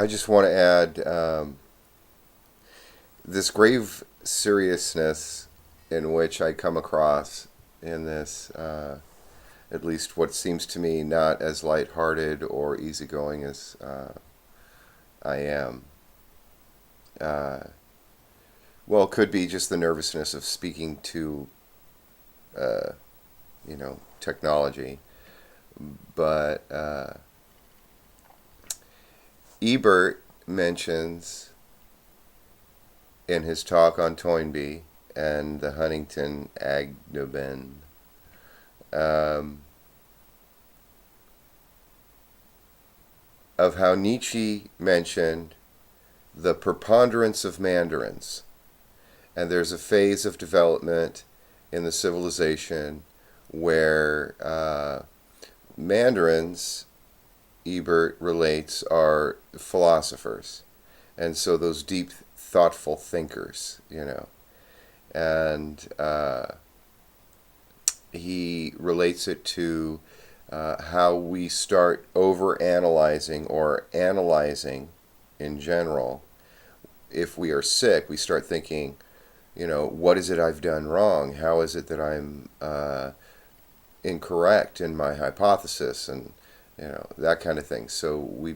I just want to add this grave seriousness in which I come across in this, at least what seems to me not as lighthearted or easygoing as I am. Uh, well, it could be just the nervousness of speaking to, uh, technology. But Ebert mentions in his talk on Toynbee and the Huntington Agnomen, um, of how Nietzsche mentioned the preponderance of mandarins. And there's a phase of development in the civilization where mandarins, Ebert relates, are philosophers. And so those deep, thoughtful thinkers. And he relates it to how we start over analyzing or analyzing in general. If we are sick, we start thinking, what is it I've done wrong? How is it that I'm incorrect in my hypothesis? And, that kind of thing. So we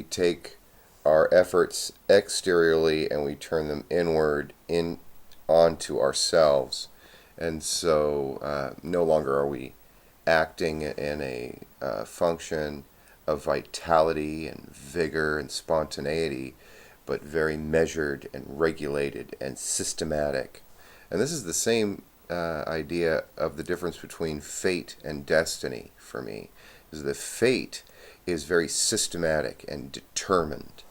take our efforts exteriorly and we turn them inward onto ourselves. And so no longer are we acting in a function of vitality and vigor and spontaneity, but very measured and regulated and systematic. And this is the same idea of the difference between fate and destiny for me. Is that fate is very systematic and determined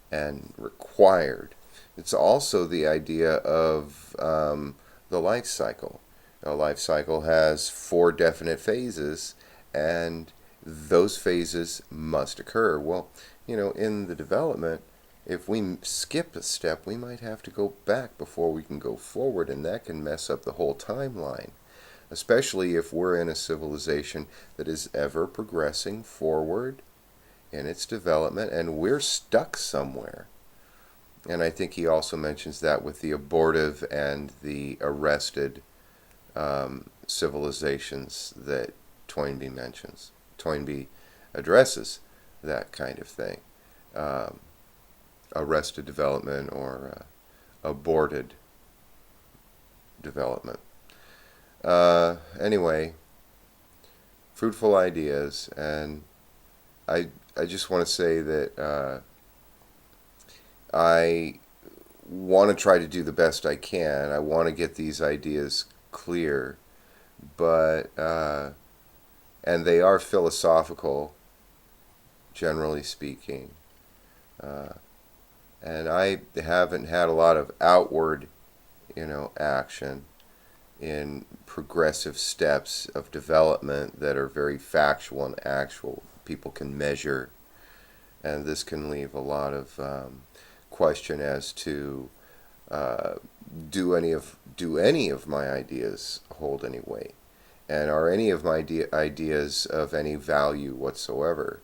and required. It's also the idea of the life cycle. A life cycle has 4 definite phases, and those phases must occur. Well, in the development, if we skip a step, we might have to go back before we can go forward, and that can mess up the whole timeline, especially if we're in a civilization that is ever progressing forward in its development and we're stuck somewhere. And I think he also mentions that with the abortive and the arrested civilizations that Toynbee mentions. Toynbee addresses that kind of thing. Arrested development or aborted development. Anyway, fruitful ideas, and I just want to say that I want to try to do the best I can. I want to get these ideas clear, but and they are philosophical, generally speaking. And I haven't had a lot of outward, action in progressive steps of development that are very factual and actual. People can measure, and this can leave a lot of question as to do any of my ideas hold any weight, and are any of my ideas of any value whatsoever.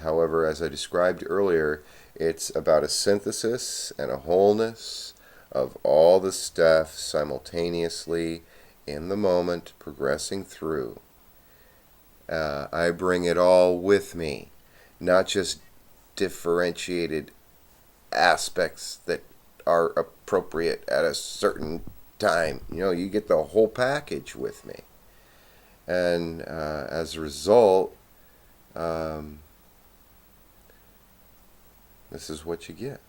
However, as I described earlier, it's about a synthesis and a wholeness of all the stuff simultaneously in the moment, progressing through. I bring it all with me, not just differentiated aspects that are appropriate at a certain time. You get the whole package with me. And as a result, this is what you get.